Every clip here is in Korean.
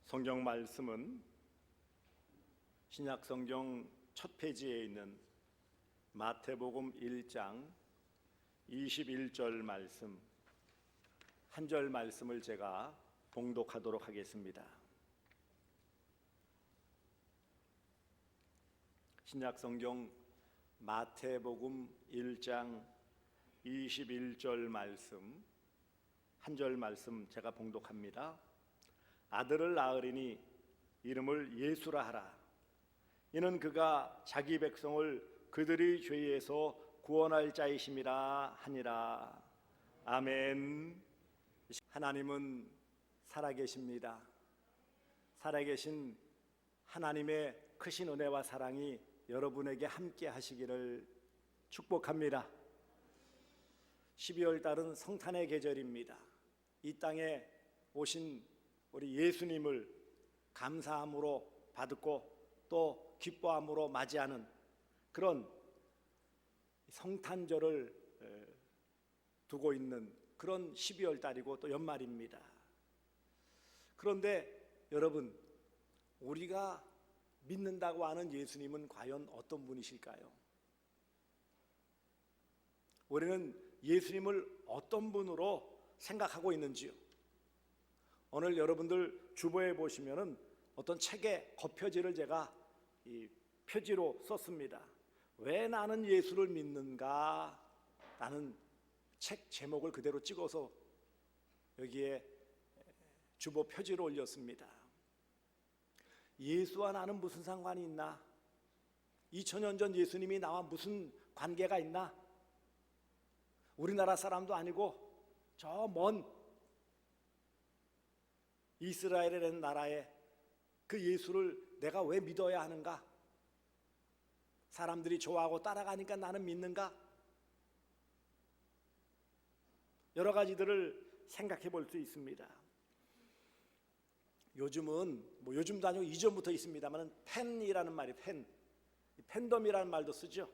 성경 말씀은 신약 성경 첫 페이지에 있는 마태복음 1장 21절 말씀, 한 절 말씀을 제가 봉독하도록 하겠습니다. 신약 성경 마태복음 1장 21절 말씀, 한 절 말씀 제가 봉독합니다. 아들을 낳으리니 이름을 예수라 하라. 이는 그가 자기 백성을 그들의 죄에서 구원할 자이심이라 하니라. 아멘. 하나님은 살아계십니다. 살아계신 하나님의 크신 은혜와 사랑이 여러분에게 함께 하시기를 축복합니다. 12월 달은 성탄의 계절입니다. 이 땅에 오신 우리 예수님을 감사함으로 받고 또 기뻐함으로 맞이하는 그런 성탄절을 두고 있는 그런 12월 달이고 또 연말입니다. 그런데 여러분, 우리가 믿는다고 하는 예수님은 과연 어떤 분이실까요? 우리는 예수님을 어떤 분으로 생각하고 있는지요? 오늘 여러분들 주보에 보시면은 어떤 책의 겉표지를 제가 이 표지로 썼습니다. 왜 나는 예수를 믿는가? 라는 책 제목을 그대로 찍어서 여기에 주보 표지로 올렸습니다. 예수와 나는 무슨 상관이 있나? 2000년 전 예수님이 나와 무슨 관계가 있나? 우리나라 사람도 아니고 저 먼 이스라엘이라는 나라에 그 예수를 내가 왜 믿어야 하는가? 사람들이 좋아하고 따라가니까 나는 믿는가? 여러 가지들을 생각해 볼 수 있습니다. 요즘은 요즘도 아니고 이전부터 있습니다만 팬이라는 말이 팬덤이라는 말도 쓰죠.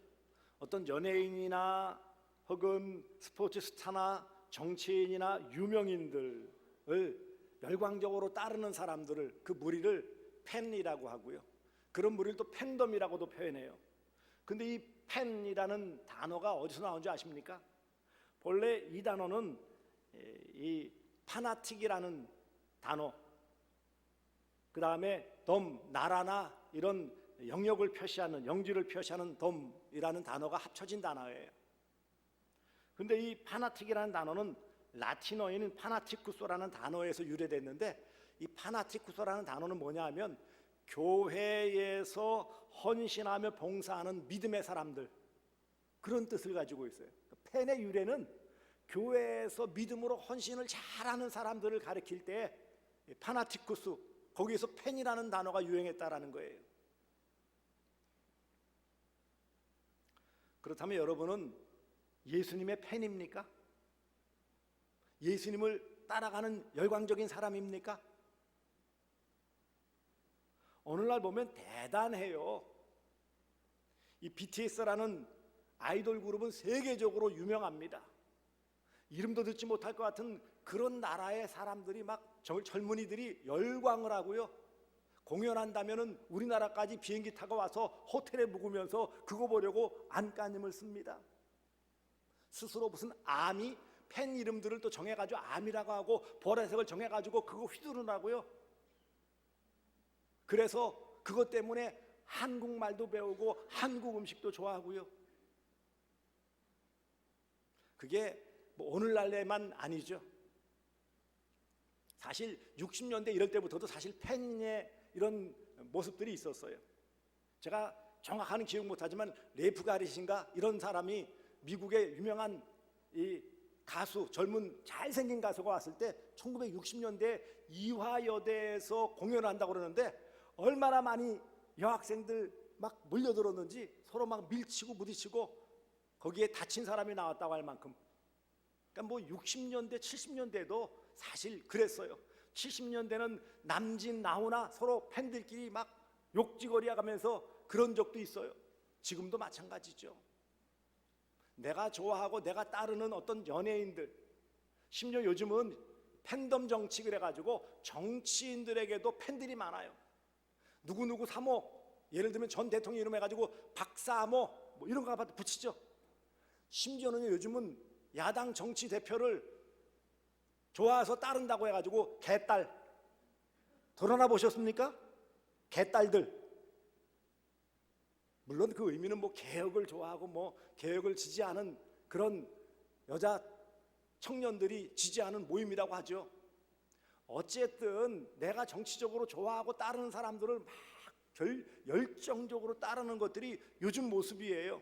어떤 연예인이나 혹은 스포츠 스타나 정치인이나 유명인들을 열광적으로 따르는 사람들을, 그 무리를 팬이라고 하고요. 그런 무리를 또 팬덤이라고도 표현해요. 근데 이 팬이라는 단어가 어디서 나온지 아십니까? 본래 이 단어는 이 파나틱이라는 단어, 그 다음에 덤, 나라나 이런 영역을 표시하는, 영지를 표시하는 덤이라는 단어가 합쳐진 단어예요. 근데 이 파나틱이라는 단어는 라틴어인 파나티쿠소라는 단어에서 유래됐는데, 이 파나티쿠소라는 단어는 뭐냐 하면 교회에서 헌신하며 봉사하는 믿음의 사람들, 그런 뜻을 가지고 있어요. 팬의 유래는 교회에서 믿음으로 헌신을 잘하는 사람들을 가리킬 때 파나티쿠스, 거기에서 팬이라는 단어가 유행했다라는 거예요. 그렇다면 여러분은 예수님의 팬입니까? 예수님을 따라가는 열광적인 사람입니까? 오늘날 보면 대단해요. 이 BTS라는 아이돌 그룹은 세계적으로 유명합니다. 이름도 듣지 못할 것 같은 그런 나라의 사람들이 막 젊은이들이 열광을 하고요. 공연한다면은 우리나라까지 비행기 타고 와서 호텔에 묵으면서 그거 보려고 안간힘을 씁니다. 스스로 무슨 아미 팬 이름들을 또 정해가지고 암이라고 하고 보라색을 정해가지고 그거 휘두르라고요. 그래서 그것 때문에 한국말도 배우고 한국 음식도 좋아하고요. 그게 오늘날에만 아니죠. 사실 60년대 이럴 때부터도 사실 팬의 이런 모습들이 있었어요. 제가 정확한 기억 못하지만 레프 가리신가 이런 사람이 미국의 유명한 이 가수, 젊은 잘생긴 가수가 왔을 때 1960년대 이화여대에서 공연한다고 그러는데 얼마나 많이 여학생들 막 몰려들었는지 서로 막 밀치고 부딪히고 거기에 다친 사람이 나왔다고 할 만큼, 그러니까 60년대 70년대도 사실 그랬어요. 70년대는 남진 나훈아 서로 팬들끼리 막 욕지거리 하면서 그런 적도 있어요. 지금도 마찬가지죠. 내가 좋아하고 내가 따르는 어떤 연예인들, 심지어 요즘은 팬덤 정치 그래가지고 정치인들에게도 팬들이 많아요. 누구누구 사모, 예를 들면 전 대통령 이름 해가지고 박사모 뭐 이런 거 붙이죠. 심지어는 요즘은 야당 정치 대표를 좋아서 따른다고 해가지고 개딸 드러나 보셨습니까? 개딸들. 물론 그 의미는 뭐 개혁을 좋아하고 뭐 개혁을 지지하는 그런 여자 청년들이 지지하는 모임이라고 하죠. 어쨌든 내가 정치적으로 좋아하고 따르는 사람들을 막 열정적으로 따르는 것들이 요즘 모습이에요.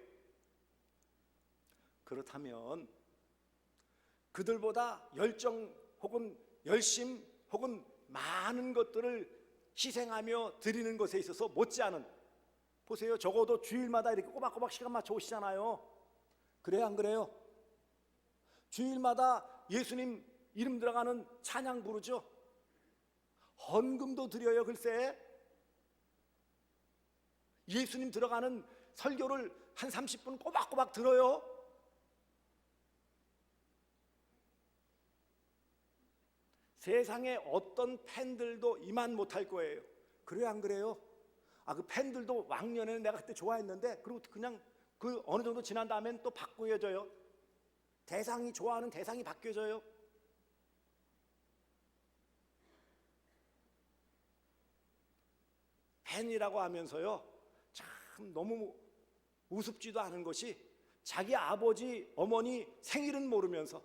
그렇다면 그들보다 열정 혹은 열심 혹은 많은 것들을 희생하며 드리는 것에 있어서 못지않은, 보세요, 적어도 주일마다 이렇게 꼬박꼬박 시간 맞춰 오시잖아요. 그래요, 안 그래요? 주일마다 예수님 이름 들어가는 찬양 부르죠. 헌금도 드려요. 글쎄, 예수님 들어가는 설교를 한 30분 꼬박꼬박 들어요. 세상에 어떤 팬들도 이만 못할 거예요. 그래요, 안 그래요? 그 팬들도 왕년에는 내가 그때 좋아했는데, 그리고 그냥 그 어느 정도 지난 다음엔 또 바꾸어져요. 대상이, 좋아하는 대상이 바뀌어져요. 팬이라고 하면서요, 참 너무 우습지도 않은 것이 자기 아버지, 어머니 생일은 모르면서,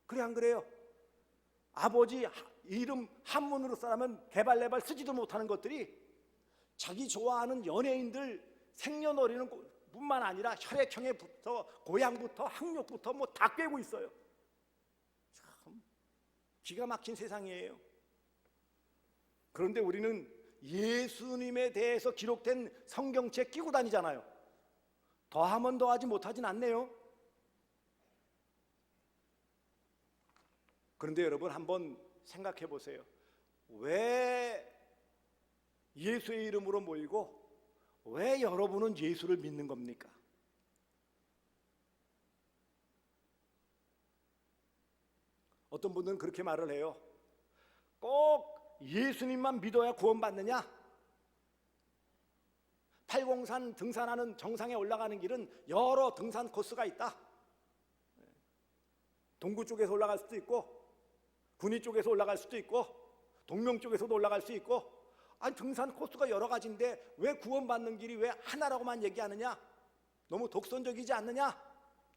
그래 안 그래요? 아버지 이름 한문으로 써라면 개발레발 쓰지도 못하는 것들이 자기 좋아하는 연예인들 생년월일은 뿐만 아니라 혈액형에부터 고향부터 학력부터 뭐 다 꿰고 있어요. 참 기가 막힌 세상이에요. 그런데 우리는 예수님에 대해서 기록된 성경책 끼고 다니잖아요. 더하면 더하지 못하진 않네요. 그런데 여러분 한번 생각해 보세요. 왜 예수의 이름으로 모이고 왜 여러분은 예수를 믿는 겁니까? 어떤 분들은 그렇게 말을 해요. 꼭 예수님만 믿어야 구원받느냐? 803 등산하는 정상에 올라가는 길은 여러 등산 코스가 있다. 동구 쪽에서 올라갈 수도 있고 군위 쪽에서 올라갈 수도 있고 동명 쪽에서도 올라갈 수 있고, 아니 등산 코스가 여러 가지인데 왜 구원받는 길이 왜 하나라고만 얘기하느냐? 너무 독선적이지 않느냐?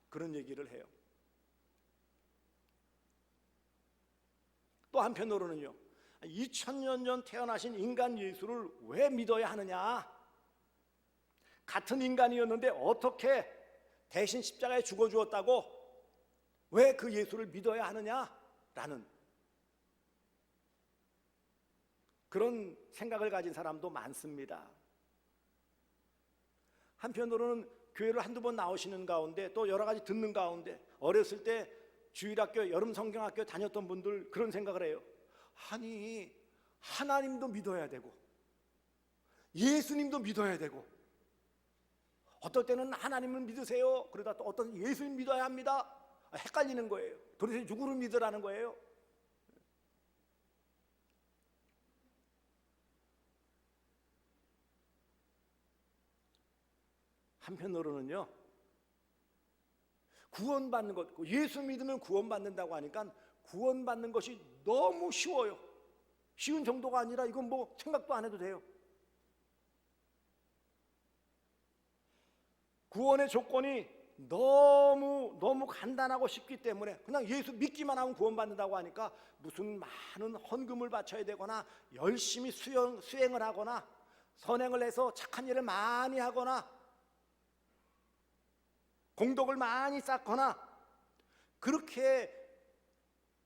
그런 얘기를 해요. 또 한편으로는요, 2000년 전 태어나신 인간 예수를 왜 믿어야 하느냐? 같은 인간이었는데 어떻게 대신 십자가에 죽어주었다고 왜 그 예수를 믿어야 하느냐라는 그런 생각을 가진 사람도 많습니다. 한편으로는 교회를 한두 번 나오시는 가운데 또 여러 가지 듣는 가운데 어렸을 때 주일학교, 여름성경학교 다녔던 분들 그런 생각을 해요. 아니 하나님도 믿어야 되고 예수님도 믿어야 되고, 어떨 때는 하나님을 믿으세요, 그러다 또 어떤 예수님 믿어야 합니다. 헷갈리는 거예요. 도대체 누구를 믿으라는 거예요? 한편으로는요, 구원받는 것, 예수 믿으면 구원받는다고 하니까 구원받는 것이 너무 쉬워요. 쉬운 정도가 아니라 이건 뭐 생각도 안 해도 돼요. 구원의 조건이 너무 간단하고 쉽기 때문에 그냥 예수 믿기만 하면 구원받는다고 하니까 무슨 많은 헌금을 바쳐야 되거나 열심히 수행을 하거나 선행을 해서 착한 일을 많이 하거나 공덕을 많이 쌓거나 그렇게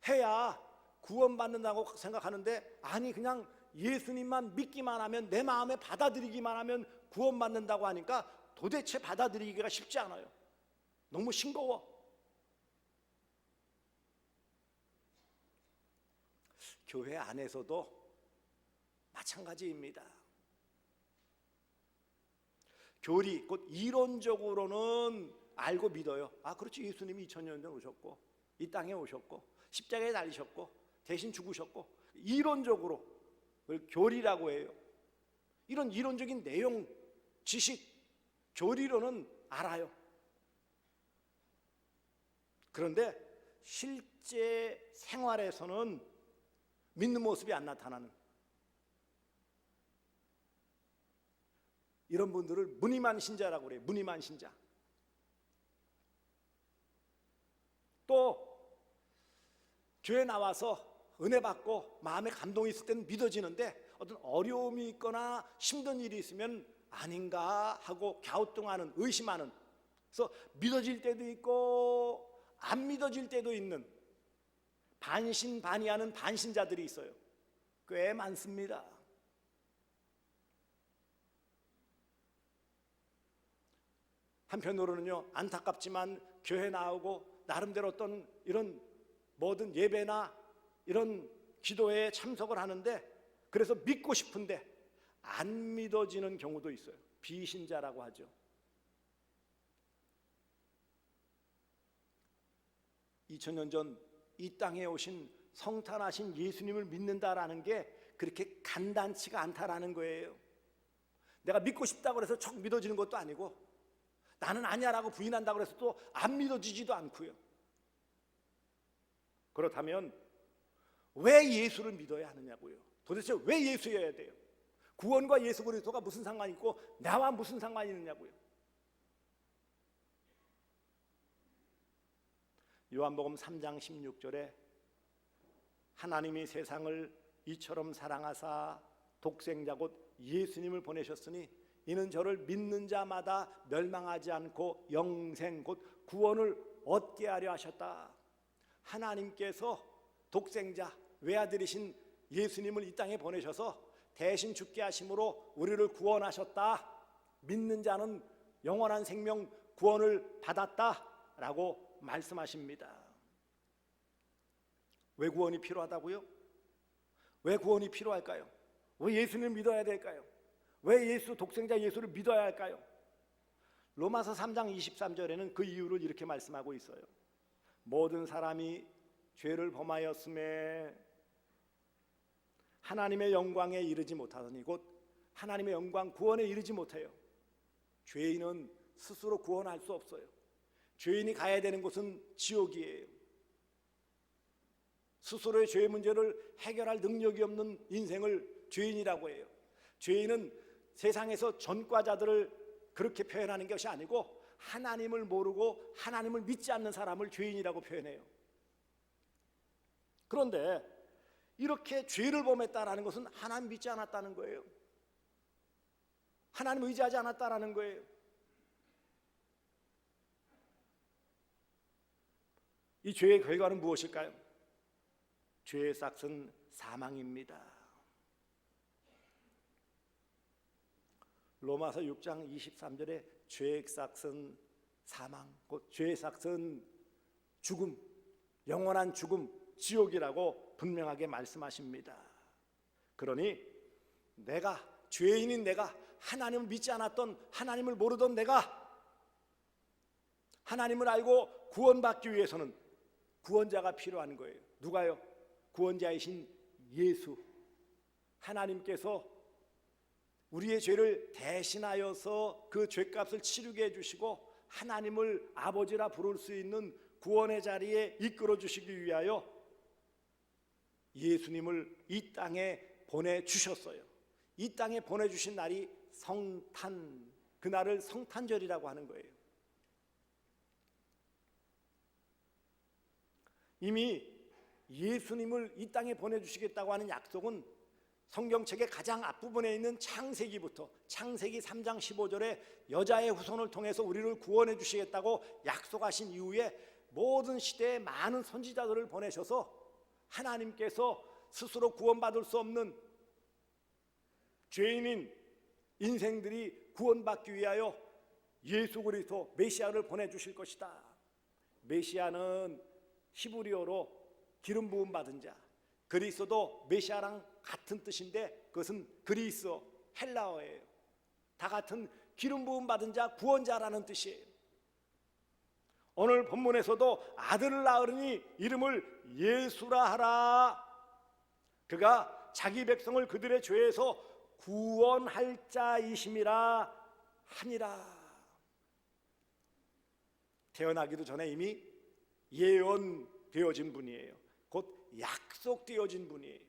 해야 구원받는다고 생각하는데, 아니 그냥 예수님만 믿기만 하면, 내 마음에 받아들이기만 하면 구원받는다고 하니까 도대체 받아들이기가 쉽지 않아요. 너무 싱거워. 교회 안에서도 마찬가지입니다. 교리, 곧 이론적으로는 알고 믿어요. 그렇지, 예수님이 2000년 전 오셨고 이 땅에 오셨고 십자가에 달리셨고 대신 죽으셨고, 이론적으로 그걸 교리라고 해요. 이런 이론적인 내용, 지식, 교리로는 알아요. 그런데 실제 생활에서는 믿는 모습이 안 나타나는 이런 분들을 무늬만 신자라고 그래요. 무늬만 신자. 또 교회 나와서 은혜 받고 마음에 감동이 있을 때는 믿어지는데, 어떤 어려움이 있거나 힘든 일이 있으면 아닌가 하고 갸우뚱하는, 의심하는, 그래서 믿어질 때도 있고 안 믿어질 때도 있는 반신반의하는 반신자들이 있어요. 꽤 많습니다. 한편으로는요, 안타깝지만 교회 나오고 나름대로 어떤 이런 모든 예배나 이런 기도에 참석을 하는데, 그래서 믿고 싶은데 안 믿어지는 경우도 있어요. 비신자라고 하죠. 2000년 전 이 땅에 오신 성탄하신 예수님을 믿는다라는 게 그렇게 간단치가 않다라는 거예요. 내가 믿고 싶다고 해서 척 믿어지는 것도 아니고, 나는 아니야라고 부인한다고 해서 또 안 믿어지지도 않고요. 그렇다면 왜 예수를 믿어야 하느냐고요. 도대체 왜 예수여야 돼요? 구원과 예수 그리스도가 무슨 상관이 있고 나와 무슨 상관이 있느냐고요. 요한복음 3장 16절에 하나님이 세상을 이처럼 사랑하사 독생자 곧 예수님을 보내셨으니 이는 저를 믿는 자마다 멸망하지 않고 영생 곧 구원을 얻게 하려 하셨다. 하나님께서 독생자 외아들이신 예수님을 이 땅에 보내셔서 대신 죽게 하심으로 우리를 구원하셨다. 믿는 자는 영원한 생명 구원을 받았다라고 말씀하십니다. 왜 구원이 필요하다고요? 왜 구원이 필요할까요? 왜 예수님을 믿어야 될까요? 왜 예수, 독생자 예수를 믿어야 할까요? 로마서 3장 23절에는 그 이유를 이렇게 말씀하고 있어요. 모든 사람이 죄를 범하였음에 하나님의 영광에 이르지 못하더니 곧 하나님의 영광 구원에 이르지 못해요. 죄인은 스스로 구원할 수 없어요. 죄인이 가야 되는 곳은 지옥이에요. 스스로의 죄의 문제를 해결할 능력이 없는 인생을 죄인이라고 해요. 죄인은 세상에서 전과자들을 그렇게 표현하는 것이 아니고 하나님을 모르고 하나님을 믿지 않는 사람을 죄인이라고 표현해요. 그런데 이렇게 죄를 범했다라는 것은 하나님 믿지 않았다는 거예요. 하나님 의지하지 않았다라는 거예요. 이 죄의 결과는 무엇일까요? 죄의 삭은 사망입니다. 로마서 6장 23절에 죄의 삭은 사망, 곧 죄의 삭은 죽음, 영원한 죽음, 지옥이라고 분명하게 말씀하십니다. 그러니 내가, 죄인인 내가, 하나님을 믿지 않았던, 하나님을 모르던 내가 하나님을 알고 구원받기 위해서는 구원자가 필요한 거예요. 누가요? 구원자이신 예수. 하나님께서 우리의 죄를 대신하여서 그 죄값을 치르게 해주시고 하나님을 아버지라 부를 수 있는 구원의 자리에 이끌어 주시기 위하여 예수님을 이 땅에 보내주셨어요. 이 땅에 보내주신 날이 성탄, 그날을 성탄절이라고 하는 거예요. 이미 예수님을 이 땅에 보내주시겠다고 하는 약속은 성경책의 가장 앞부분에 있는 창세기부터, 창세기 3장 15절에 여자의 후손을 통해서 우리를 구원해 주시겠다고 약속하신 이후에 모든 시대에 많은 선지자들을 보내셔서 하나님께서 스스로 구원받을 수 없는 죄인인 인생들이 구원받기 위하여 예수 그리스도 메시아를 보내주실 것이다. 메시아는 히브리어로 기름 부음 받은 자, 그리스도 메시아랑 같은 뜻인데 그것은 그리스어, 헬라어예요. 다 같은 기름 부음 받은 자, 구원자라는 뜻이에요. 오늘 본문에서도 아들을 낳으니 이름을 예수라 하라. 그가 자기 백성을 그들의 죄에서 구원할 자이심이라 하니라. 태어나기도 전에 이미 예언되어진 분이에요. 곧 약속되어진 분이에요.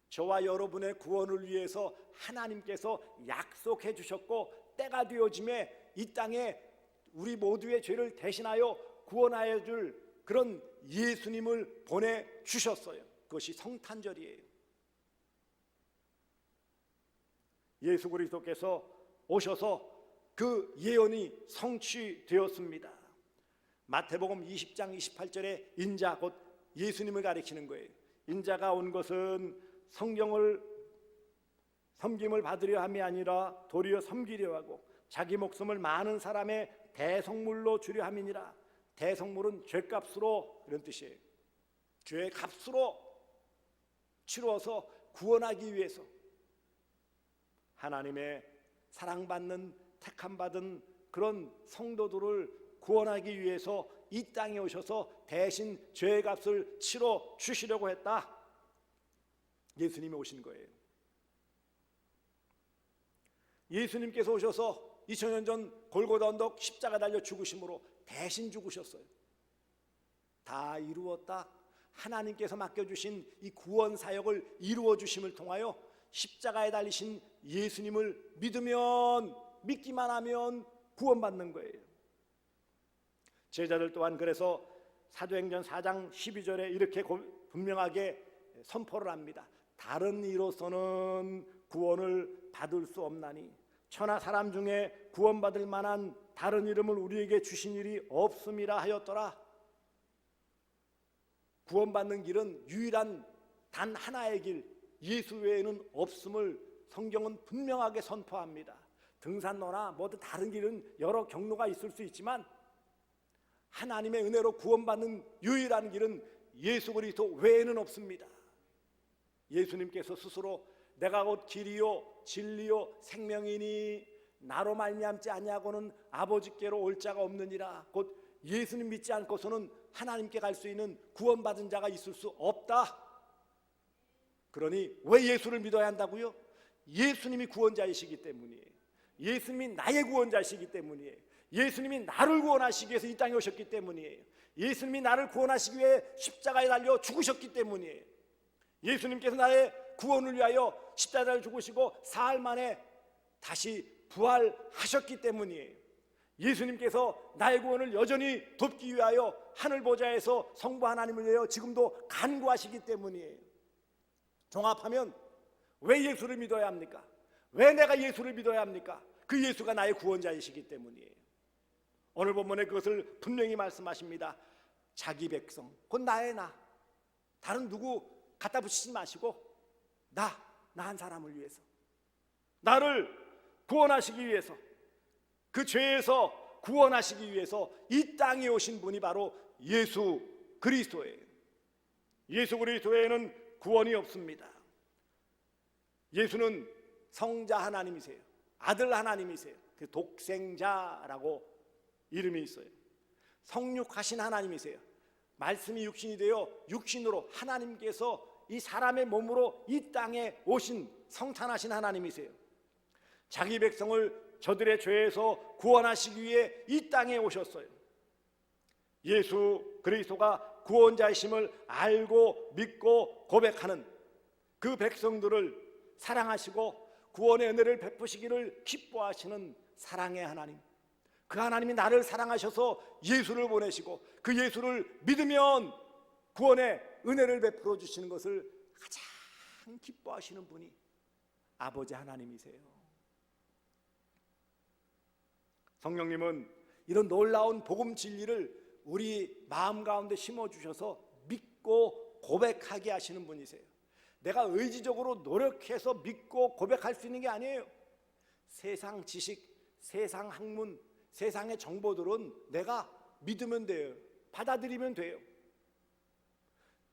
저와 여러분의 구원을 위해서 하나님께서 약속해 주셨고, 때가 되어짐에 이 땅에 우리 모두의 죄를 대신하여 구원하여 줄 그런 예수님을 보내주셨어요. 그것이 성탄절이에요. 예수 그리스도께서 오셔서 그 예언이 성취되었습니다. 마태복음 20장 28절에 인자, 곧 예수님을 가리키는 거예요. 인자가 온 것은 성경을 섬김을 받으려 함이 아니라 도리어 섬기려 하고 자기 목숨을 많은 사람의 대성물로 주려 함이니라. 대성물은 죄값으로, 이런 뜻이에요. 죄의 값으로 치루어서 구원하기 위해서 하나님의 사랑받는 택함받은 그런 성도들을 구원하기 위해서 이 땅에 오셔서 대신 죄의 값을 치러 주시려고 했다. 예수님이 오신 거예요. 예수님께서 오셔서 2000년 전 골고다 언덕 십자가 달려 죽으심으로 대신 죽으셨어요. 다 이루었다. 하나님께서 맡겨주신 이 구원 사역을 이루어 주심을 통하여 십자가에 달리신 예수님을 믿기만 하면 구원받는 거예요. 제자들 또한 그래서 사도행전 4장 12절에 이렇게 분명하게 선포를 합니다. 다른 이로서는 구원을 받을 수 없나니 천하 사람 중에 구원받을 만한 다른 이름을 우리에게 주신 일이 없음이라 하였더라. 구원받는 길은 유일한 단 하나의 길, 예수 외에는 없음을 성경은 분명하게 선포합니다. 등산로나 뭐든 다른 길은 여러 경로가 있을 수 있지만 하나님의 은혜로 구원받는 유일한 길은 예수 그리스도 외에는 없습니다. 예수님께서 스스로 내가 곧 길이요 진리요 생명이니 나로 말미암지 아니하고는 아버지께로 올 자가 없느니라. 곧 예수님 믿지 않고서는 하나님께 갈 수 있는 구원받은 자가 있을 수 없다. 그러니 왜 예수를 믿어야 한다고요? 예수님이 구원자이시기 때문이에요. 예수님이 나의 구원자이시기 때문이에요. 예수님이 나를 구원하시기 위해서 이 땅에 오셨기 때문이에요. 예수님이 나를 구원하시기 위해 십자가에 달려 죽으셨기 때문이에요. 예수님께서 나의 구원을 위하여 십자가에 죽으시고 사흘 만에 다시 부활하셨기 때문이에요. 예수님께서 나의 구원을 여전히 돕기 위하여 하늘 보좌에서 성부 하나님을 위하여 지금도 간구하시기 때문이에요. 종합하면 왜 예수를 믿어야 합니까? 왜 내가 예수를 믿어야 합니까? 그 예수가 나의 구원자이시기 때문이에요. 오늘 본문에 그것을 분명히 말씀하십니다. 자기 백성, 곧 나의 나, 다른 누구 갖다 붙이지 마시고 나 한 사람을 위해서, 나를 구원하시기 위해서, 그 죄에서 구원하시기 위해서 이 땅에 오신 분이 바로 예수 그리스도예요. 예수 그리스도에는 구원이 없습니다. 예수는 성자 하나님이세요. 아들 하나님이세요. 그 독생자라고 이름이 있어요. 성육하신 하나님이세요. 말씀이 육신이 되어 육신으로 하나님께서 이 사람의 몸으로 이 땅에 오신 성찬하신 하나님이세요. 자기 백성을 저들의 죄에서 구원하시기 위해 이 땅에 오셨어요. 예수 그리스도가 구원자이심을 알고 믿고 고백하는 그 백성들을 사랑하시고 구원의 은혜를 베푸시기를 기뻐하시는 사랑의 하나님, 그 하나님이 나를 사랑하셔서 예수를 보내시고 그 예수를 믿으면 구원의 은혜를 베풀어 주시는 것을 가장 기뻐하시는 분이 아버지 하나님이세요. 성령님은 이런 놀라운 복음 진리를 우리 마음 가운데 심어주셔서 믿고 고백하게 하시는 분이세요. 내가 의지적으로 노력해서 믿고 고백할 수 있는 게 아니에요. 세상 지식, 세상 학문, 세상의 정보들은 내가 믿으면 돼요. 받아들이면 돼요.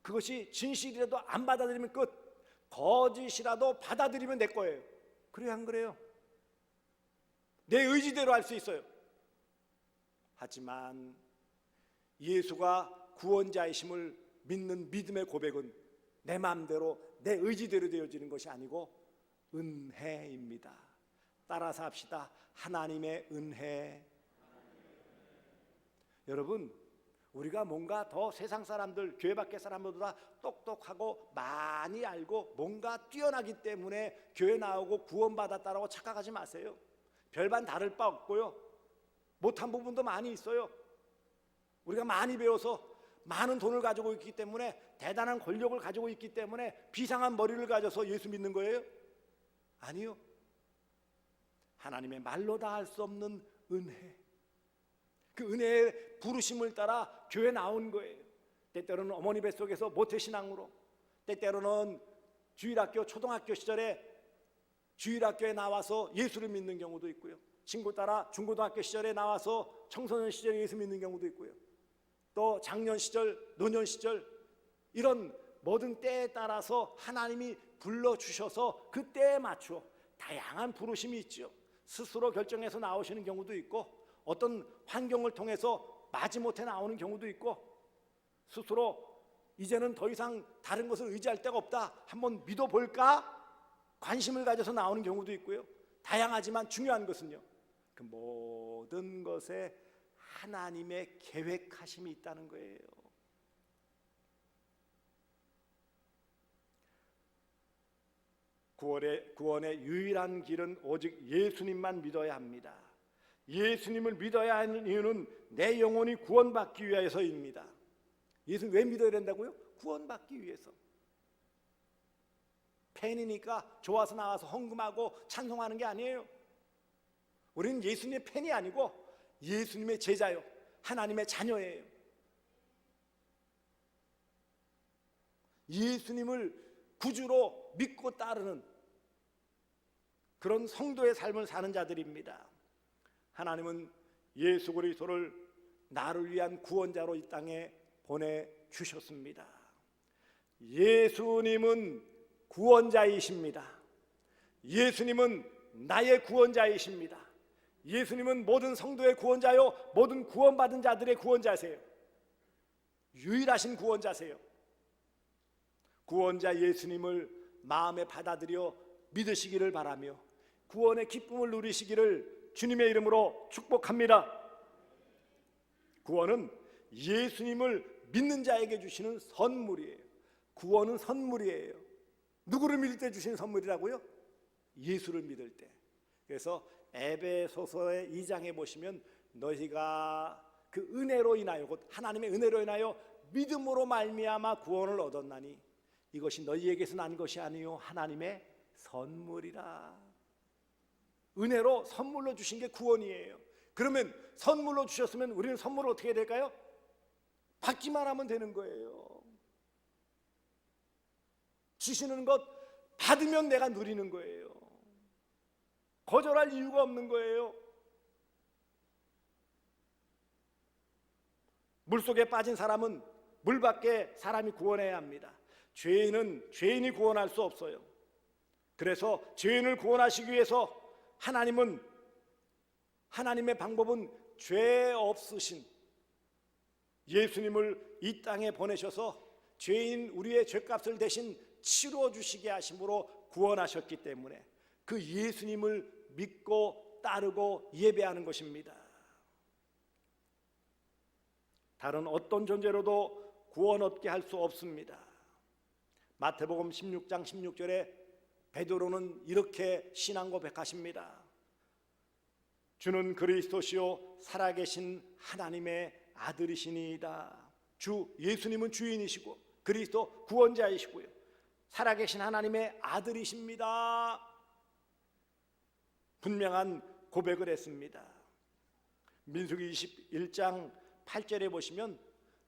그것이 진실이라도 안 받아들이면 끝. 거짓이라도 받아들이면 내 거예요. 그래요, 안 그래요? 내 의지대로 할 수 있어요. 하지만 예수가 구원자이심을 믿는 믿음의 고백은 내 마음대로 내 의지대로 되어지는 것이 아니고 은혜입니다. 따라서 합시다. 하나님의 은혜. 여러분, 우리가 뭔가 더 세상 사람들, 교회 밖의 사람들보다 똑똑하고 많이 알고 뭔가 뛰어나기 때문에 교회 나오고 구원받았다라고 착각하지 마세요. 별반 다를 바 없고요, 못한 부분도 많이 있어요. 우리가 많이 배워서 많은 돈을 가지고 있기 때문에, 대단한 권력을 가지고 있기 때문에 비상한 머리를 가져서 예수 믿는 거예요? 아니요. 하나님의 말로 다 할 수 없는 은혜, 그 은혜의 부르심을 따라 교회 나온 거예요. 때때로는 어머니 뱃속에서 모태신앙으로, 때때로는 주일학교, 초등학교 시절에 주일학교에 나와서 예수를 믿는 경우도 있고요, 친구 따라 중고등학교 시절에 나와서 청소년 시절에 예수 믿는 경우도 있고요, 또 장년 시절, 노년 시절, 이런 모든 때에 따라서 하나님이 불러주셔서 그 때에 맞추어 다양한 부르심이 있죠. 스스로 결정해서 나오시는 경우도 있고, 어떤 환경을 통해서 마지못해 나오는 경우도 있고, 스스로 이제는 더 이상 다른 것을 의지할 데가 없다, 한번 믿어볼까 관심을 가져서 나오는 경우도 있고요. 다양하지만 중요한 것은요, 그 모든 것에 하나님의 계획하심이 있다는 거예요. 구원의 유일한 길은 오직 예수님만 믿어야 합니다. 예수님을 믿어야 하는 이유는 내 영혼이 구원받기 위해서입니다. 예수님 왜 믿어야 된다고요? 구원받기 위해서. 팬이니까 좋아서 나와서 헌금하고 찬송하는 게 아니에요. 우리는 예수님의 팬이 아니고 예수님의 제자요, 하나님의 자녀예요. 예수님을 구주로 믿고 따르는 그런 성도의 삶을 사는 자들입니다. 하나님은 예수 그리스도를 나를 위한 구원자로 이 땅에 보내주셨습니다. 예수님은 구원자이십니다. 예수님은 나의 구원자이십니다. 예수님은 모든 성도의 구원자요, 모든 구원받은 자들의 구원자세요. 유일하신 구원자세요. 구원자 예수님을 마음에 받아들여 믿으시기를 바라며 구원의 기쁨을 누리시기를 주님의 이름으로 축복합니다. 구원은 예수님을 믿는 자에게 주시는 선물이에요. 구원은 선물이에요. 누구를 믿을 때 주시는 선물이라고요? 예수를 믿을 때. 그래서 에베소서의 2장에 보시면 너희가 그 은혜로 인하여, 곧 하나님의 은혜로 인하여 믿음으로 말미암아 구원을 얻었나니 이것이 너희에게서 난 것이 아니요 하나님의 선물이라. 은혜로 선물로 주신 게 구원이에요. 그러면 선물로 주셨으면 우리는 선물을 어떻게 해야 될까요? 받기만 하면 되는 거예요. 주시는 것 받으면 내가 누리는 거예요. 거절할 이유가 없는 거예요. 물속에 빠진 사람은 물밖에 사람이 구원해야 합니다. 죄인은 죄인이 구원할 수 없어요. 그래서 죄인을 구원하시기 위해서 하나님의 방법은 죄 없으신 예수님을 이 땅에 보내셔서 죄인 우리의 죄값을 대신 치러 주시게 하심으로 구원하셨기 때문에 그 예수님을 믿고 따르고 예배하는 것입니다. 다른 어떤 존재로도 구원 얻게 할 수 없습니다. 마태복음 16장 16절에 베드로는 이렇게 신앙 고백하십니다. 주는 그리스도시요 살아계신 하나님의 아들이시니이다. 주 예수님은 주인이시고 그리스도 구원자이시고요, 살아계신 하나님의 아들이십니다. 분명한 고백을 했습니다. 민수기 21장 8절에 보시면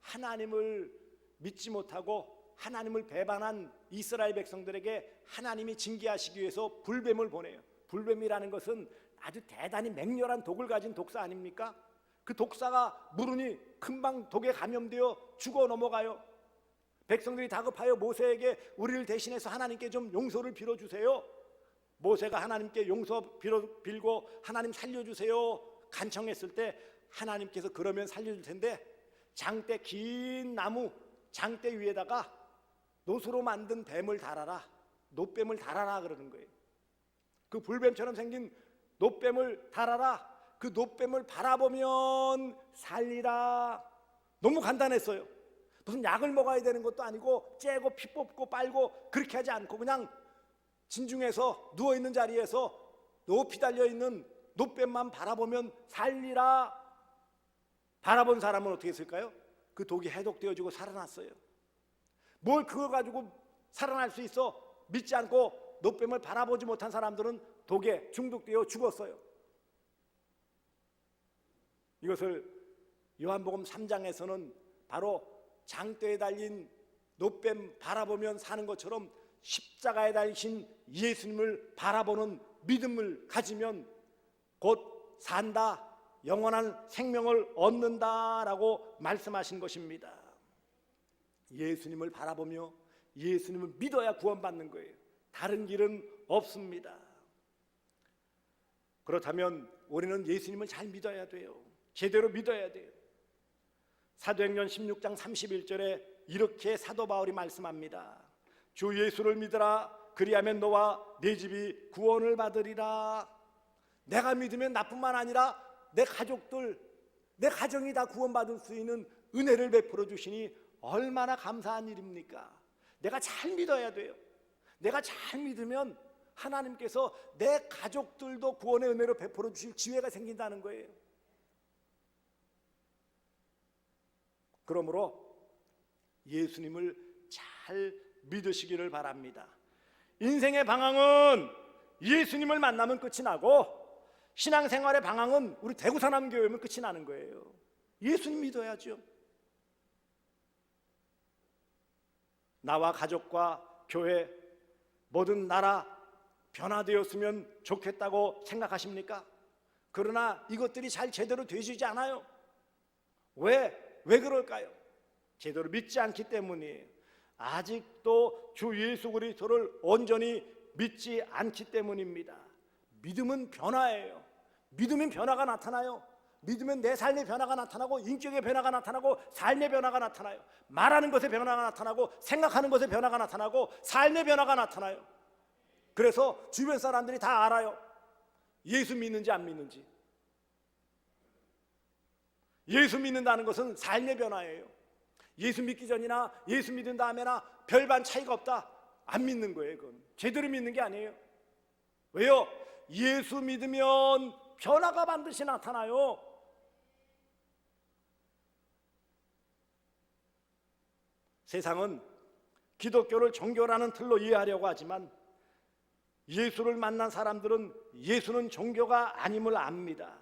하나님을 믿지 못하고 하나님을 배반한 이스라엘 백성들에게 하나님이 징계하시기 위해서 불뱀을 보내요. 불뱀이라는 것은 아주 대단히 맹렬한 독을 가진 독사 아닙니까? 그 독사가 물으니 금방 독에 감염되어 죽어 넘어가요. 백성들이 다급하여 모세에게 우리를 대신해서 하나님께 좀 용서를 빌어주세요. 모세가 하나님께 용서 빌고 하나님 살려주세요 간청했을 때 하나님께서 그러면 살려줄 텐데 장대, 긴 나무 장대 위에다가 노수로 만든 뱀을 달아라, 놋뱀을 달아라 그러는 거예요. 그 불뱀처럼 생긴 놋뱀을 달아라. 그 놋뱀을 바라보면 살리라. 너무 간단했어요. 무슨 약을 먹어야 되는 것도 아니고 째고 피 뽑고 빨고 그렇게 하지 않고 그냥 진중해서 누워있는 자리에서 높이 달려있는 놋뱀만 바라보면 살리라. 바라본 사람은 어떻게 했을까요? 그 독이 해독되어지고 살아났어요. 뭘 그거 가지고 살아날 수 있어? 믿지 않고 놋뱀을 바라보지 못한 사람들은 독에 중독되어 죽었어요. 이것을 요한복음 3장에서는 바로 장대에 달린 놋뱀 바라보면 사는 것처럼 십자가에 달리신 예수님을 바라보는 믿음을 가지면 곧 산다, 영원한 생명을 얻는다라고 말씀하신 것입니다. 예수님을 바라보며 예수님을 믿어야 구원받는 거예요. 다른 길은 없습니다. 그렇다면 우리는 예수님을 잘 믿어야 돼요. 제대로 믿어야 돼요. 사도행전 16장 31절에 이렇게 사도 바울이 말씀합니다. 주 예수를 믿으라. 그리하면 너와 네 집이 구원을 받으리라. 내가 믿으면 나뿐만 아니라 내 가족들, 내 가정이 다 구원받을 수 있는 은혜를 베풀어 주시니 얼마나 감사한 일입니까? 내가 잘 믿어야 돼요. 내가 잘 믿으면 하나님께서 내 가족들도 구원의 은혜로 베풀어 주실 기회가 생긴다는 거예요. 그러므로 예수님을 잘 믿으시기를 바랍니다. 인생의 방황은 예수님을 만나면 끝이 나고 신앙생활의 방황은 우리 대구사남교회면 끝이 나는 거예요. 예수님 믿어야죠. 나와 가족과 교회, 모든 나라 변화되었으면 좋겠다고 생각하십니까? 그러나 이것들이 잘 제대로 되지지 않아요. 왜 그럴까요? 제대로 믿지 않기 때문이에요. 아직도 주 예수 그리스도를 온전히 믿지 않기 때문입니다. 믿음은 변화예요. 믿으면 변화가 나타나요. 믿으면 내 삶의 변화가 나타나고 인격의 변화가 나타나고 삶의 변화가 나타나요. 말하는 것의 변화가 나타나고 생각하는 것의 변화가 나타나고 삶의 변화가 나타나요. 그래서 주변 사람들이 다 알아요. 예수 믿는지 안 믿는지. 예수 믿는다는 것은 삶의 변화예요. 예수 믿기 전이나 예수 믿은 다음에나 별반 차이가 없다. 안 믿는 거예요. 그건 제대로 믿는 게 아니에요. 왜요? 예수 믿으면 변화가 반드시 나타나요. 세상은 기독교를 종교라는 틀로 이해하려고 하지만 예수를 만난 사람들은 예수는 종교가 아님을 압니다.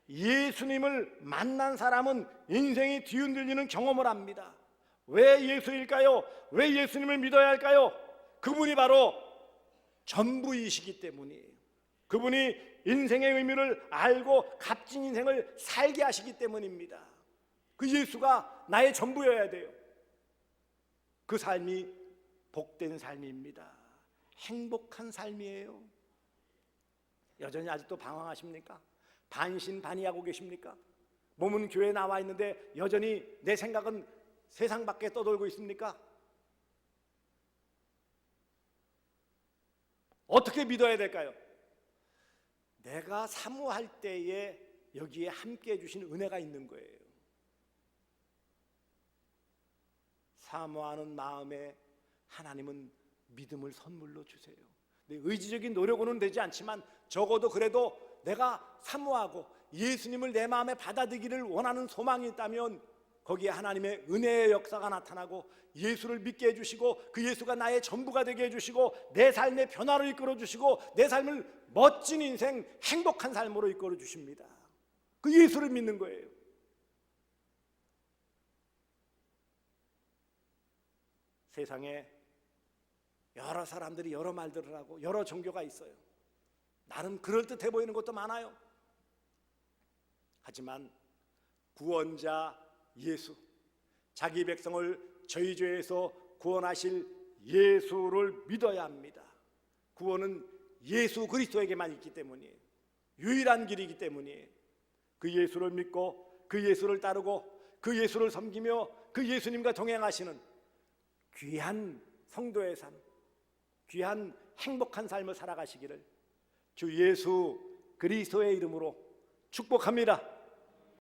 예수님을 만난 사람은 인생이 뒤흔들리는 경험을 합니다. 왜 예수일까요? 왜 예수님을 믿어야 할까요? 그분이 바로 전부이시기 때문이에요. 그분이 인생의 의미를 알고 값진 인생을 살게 하시기 때문입니다. 그 예수가 나의 전부여야 돼요. 그 삶이 복된 삶입니다. 행복한 삶이에요. 여전히 아직도 방황하십니까? 반신반의하고 계십니까? 몸은 교회에 나와 있는데 여전히 내 생각은 세상 밖에 떠돌고 있습니까? 어떻게 믿어야 될까요? 내가 사모할 때에 여기에 함께 해주신 은혜가 있는 거예요. 사모하는 마음에 하나님은 믿음을 선물로 주세요. 내 의지적인 노력으로는 되지 않지만 적어도 그래도 내가 사모하고 예수님을 내 마음에 받아들이기를 원하는 소망이 있다면 거기에 하나님의 은혜의 역사가 나타나고 예수를 믿게 해주시고 그 예수가 나의 전부가 되게 해주시고 내 삶의 변화를 이끌어 주시고 내 삶을 멋진 인생, 행복한 삶으로 이끌어 주십니다. 그 예수를 믿는 거예요. 세상에 여러 사람들이 여러 말들을 하고 여러 종교가 있어요. 나름 그럴듯해 보이는 것도 많아요. 하지만 구원자 예수, 자기 백성을 저희 죄에서 구원하실 예수를 믿어야 합니다. 구원은 예수 그리스도에게만 있기 때문이에요. 유일한 길이기 때문이에요. 그 예수를 믿고 그 예수를 따르고 그 예수를 섬기며 그 예수님과 동행하시는 귀한 성도의 삶, 귀한 행복한 삶을 살아가시기를 주 예수 그리스도의 이름으로 축복합니다.